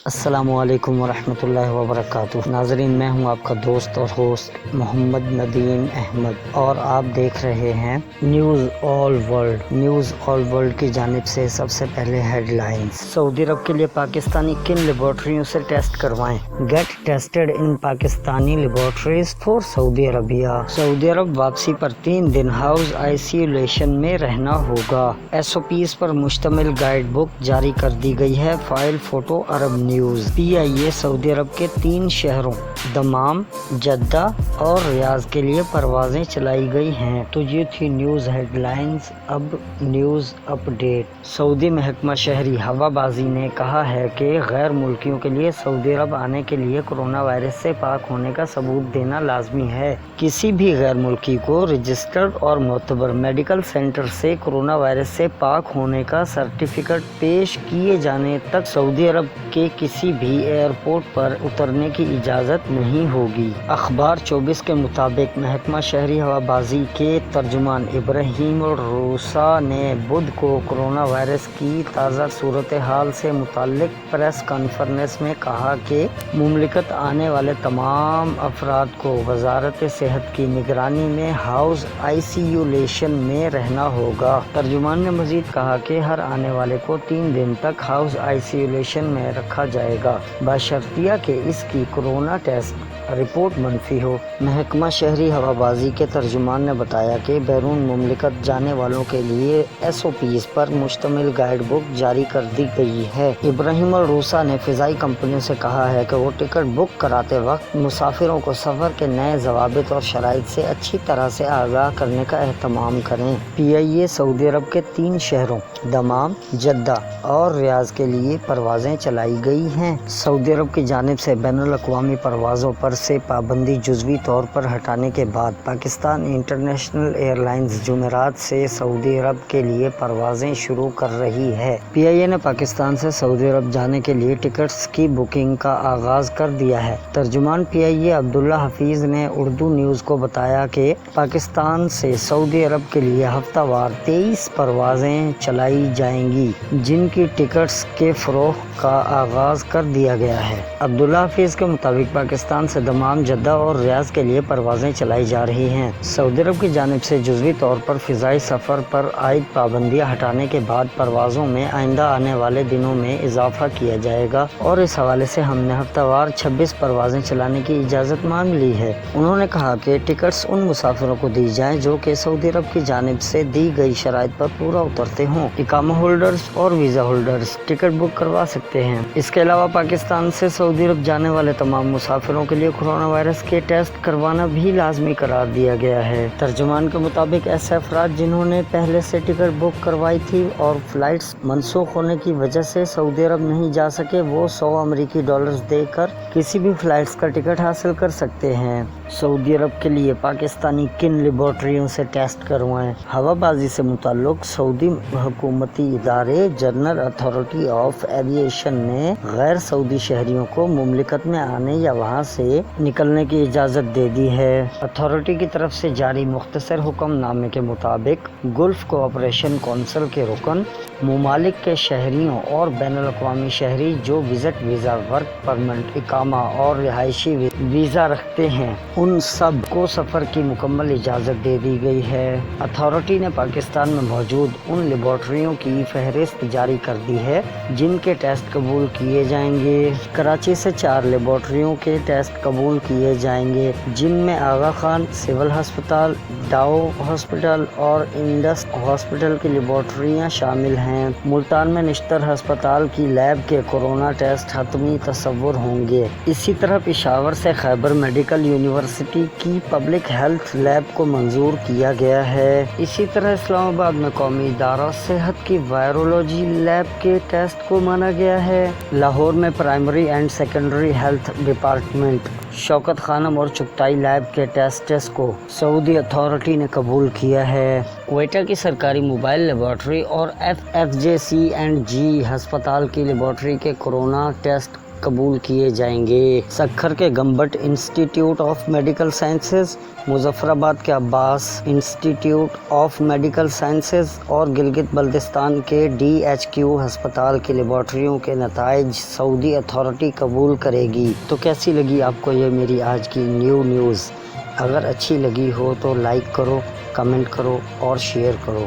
السلام علیکم ورحمۃ اللہ وبرکاتہ۔ ناظرین، میں ہوں آپ کا دوست اور ہوسٹ محمد ندیم احمد، اور آپ دیکھ رہے ہیں نیوز آل ورلڈ کی جانب سے سب سے پہلے ہیڈ لائنز۔ سعودی عرب کے لیے پاکستانی کن لیبارٹریوں سے ٹیسٹ کروائیں؟ Get tested in Pakistani laboratories for Saudi Arabia. Saudi Arab واپسی پر 3 دن ہاؤس آئسولیشن میں رہنا ہوگا۔ ایس او پیز پر مشتمل گائیڈ بک جاری کر دی گئی ہے۔ فائل فوٹو عرب نیوز۔ پی آئی اے سعودی عرب کے 3 شہروں دمام، جدہ اور ریاض کے لیے پروازیں چلائی گئی ہیں۔ تو یہ تھی نیوز ہیڈ لائنز۔ اب نیوز اپ ڈیٹ۔ سعودی محکمہ شہری ہوا بازی نے کہا ہے کہ غیر ملکیوں کے لیے سعودی عرب آنے کے لیے کورونا وائرس سے پاک ہونے کا ثبوت دینا لازمی ہے۔ کسی بھی غیر ملکی کو رجسٹرڈ اور معتبر میڈیکل سینٹر سے کورونا وائرس سے پاک ہونے کا سرٹیفکیٹ پیش کیے جانے تک سعودی عرب کے کسی بھی ایئرپورٹ پر اترنے کی اجازت نہیں ہوگی۔ اخبار 24 کے مطابق محکمہ شہری ہوا بازی کے ترجمان ابراہیم الروسا نے بدھ کو کورونا وائرس کی تازہ صورتحال سے متعلق پریس کانفرنس میں کہا کہ مملکت آنے والے تمام افراد کو وزارت صحت کی نگرانی میں ہاؤس آئسولیشن میں رہنا ہوگا۔ ترجمان نے مزید کہا کہ ہر آنے والے کو 3 دن تک ہاؤس آئسولیشن میں رکھا جائے گا، بشرطیہ کہ اس کی کورونا ٹیسٹ رپورٹ منفی ہو۔ محکمہ شہری ہوا بازی کے ترجمان نے بتایا کہ بیرون مملکت جانے والوں کے لیے ایس او پیز پر مشتمل گائیڈ بک جاری کر دی گئی ہے۔ ابراہیم الروسا نے فضائی کمپنیوں سے کہا ہے کہ وہ ٹکٹ بک کراتے وقت مسافروں کو سفر کے نئے ضوابط اور شرائط سے اچھی طرح سے آگاہ کرنے کا اہتمام کریں۔ پی آئی اے سعودی عرب کے 3 شہروں دمام، جدہ اور ریاض کے لیے پروازیں چلائی گئی ہیں۔ سعودی عرب کی جانب سے بین الاقوامی پروازوں پر سے پابندی جزوی طور پر ہٹانے کے بعد پاکستان انٹرنیشنل ایئر لائنز جمعرات سے سعودی عرب کے لیے پروازیں شروع کر رہی ہے۔ پی آئی اے نے پاکستان سے سعودی عرب جانے کے لیے ٹکٹس کی بکنگ کا آغاز کر دیا ہے۔ ترجمان پی آئی اے عبداللہ حفیظ نے اردو نیوز کو بتایا کہ پاکستان سے سعودی عرب کے لیے ہفتہ وار 23 پروازیں چلائی جائیں گی، جن کی ٹکٹس کے فروغ کا آغاز کر دیا گیا ہے۔ عبداللہ حفیظ کے مطابق پاکستان سے دمام، جدہ اور ریاض کے لیے پروازیں چلائی جا رہی ہیں۔ سعودی عرب کی جانب سے جزوی طور پر فضائی سفر پر عائد پابندیاں ہٹانے کے بعد پروازوں میں آئندہ آنے والے دنوں میں اضافہ کیا جائے گا، اور اس حوالے سے ہم نے ہفتہ وار 26 پروازیں چلانے کی اجازت مانگ لی ہے۔ انہوں نے کہا کہ ٹکٹس ان مسافروں کو دی جائیں جو کہ سعودی عرب کی جانب سے دی گئی شرائط پر پورا اترتے ہوں۔ اقامہ ہولڈرز اور ویزا ہولڈرز ٹکٹ بک کروا سکتے ہیں۔ اس کے علاوہ پاکستان سے سعودی عرب جانے والے تمام مسافروں کے لیے کورونا وائرس کے ٹیسٹ کروانا بھی لازمی قرار دیا گیا ہے۔ ترجمان کے مطابق ایسے افراد جنہوں نے پہلے سے ٹکٹ بک کروائی تھی اور فلائٹس منسوخ ہونے کی وجہ سے سعودی عرب نہیں جا سکے، وہ $100 امریکی دے کر کسی بھی فلائٹس کا ٹکٹ حاصل کر سکتے ہیں۔ سعودی عرب کے لیے پاکستانی کن لیبارٹریوں سے ٹیسٹ کروائیں؟ ہوا بازی سے متعلق سعودی حکومتی ادارے جنرل اتھارٹی آف ایوی ایشن نے غیر سعودی شہریوں کو مملکت میں آنے یا وہاں سے نکلنے کی اجازت دے دی ہے۔ اتھارٹی کی طرف سے جاری مختصر حکم نامے کے مطابق گلف کوآپریشن کونسل کے رکن ممالک کے شہریوں اور بین الاقوامی شہری جو وزٹ ویزا، ورک پرمٹ، اقامہ اور رہائشی ویزا رکھتے ہیں، ان سب کو سفر کی مکمل اجازت دے دی گئی ہے۔ اتھارٹی نے پاکستان میں موجود ان لیبارٹریوں کی فہرست جاری کر دی ہے جن کے ٹیسٹ قبول کیے جائیں گے۔ کراچی سے 4 لیبارٹریوں کے ٹیسٹ قبول کیے جائیں گے، جن میں آغا خان سول ہسپتال، ڈاؤ ہسپتال اور انڈس ہسپتال کی لیبارٹریاں شامل ہیں۔ ملتان میں نشتر ہسپتال کی لیب کے کورونا ٹیسٹ حتمی تصور ہوں گے۔ اسی طرح پشاور سے خیبر میڈیکل یونیورسٹی کی پبلک ہیلتھ لیب کو منظور کیا گیا ہے۔ اسی طرح اسلام آباد میں قومی ادارہ صحت کی وائرولوجی لیب کے ٹیسٹ کو مانا گیا ہے۔ لاہور میں primary and secondary health department, Shaukat Khanum اور چغتائی لیب کے ٹیسٹس کو سعودی اتھارٹی نے قبول کیا ہے۔ کوئٹہ کی سرکاری موبائل لیبارٹری اور ایف جے سی اینڈ جی ہسپتال کی لیبارٹری کے کورونا ٹیسٹ قبول کیے جائیں گے۔ سکھر کے Gambat institute of medical sciences, Muzaffar آباد کے عباس انسٹیٹیوٹ آف میڈیکل سائنسز اور گلگت بلتستان کے DHQ ہسپتال کی لیبارٹریوں کے نتائج سعودی اتھارٹی قبول کرے گی۔ تو کیسی لگی آپ کو یہ میری آج کی نیوز؟ اگر اچھی لگی ہو تو لائک کرو، کمنٹ کرو اور شیئر کرو،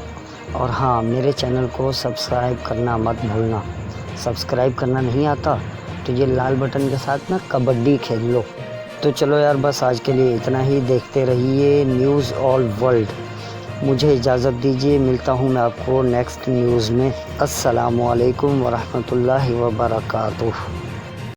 اور ہاں، میرے چینل کو سبسکرائب کرنا مت بھولنا۔ سبسکرائب کرنا نہیں آتا تو یہ لال بٹن کے ساتھ نا کبڈی کھیل لو۔ تو چلو یار، بس آج کے لیے اتنا ہی۔ دیکھتے رہیے نیوز آل ورلڈ۔ مجھے اجازت دیجیے، ملتا ہوں میں آپ کو نیکسٹ نیوز میں۔ السلام علیکم ورحمۃ اللہ وبرکاتہ۔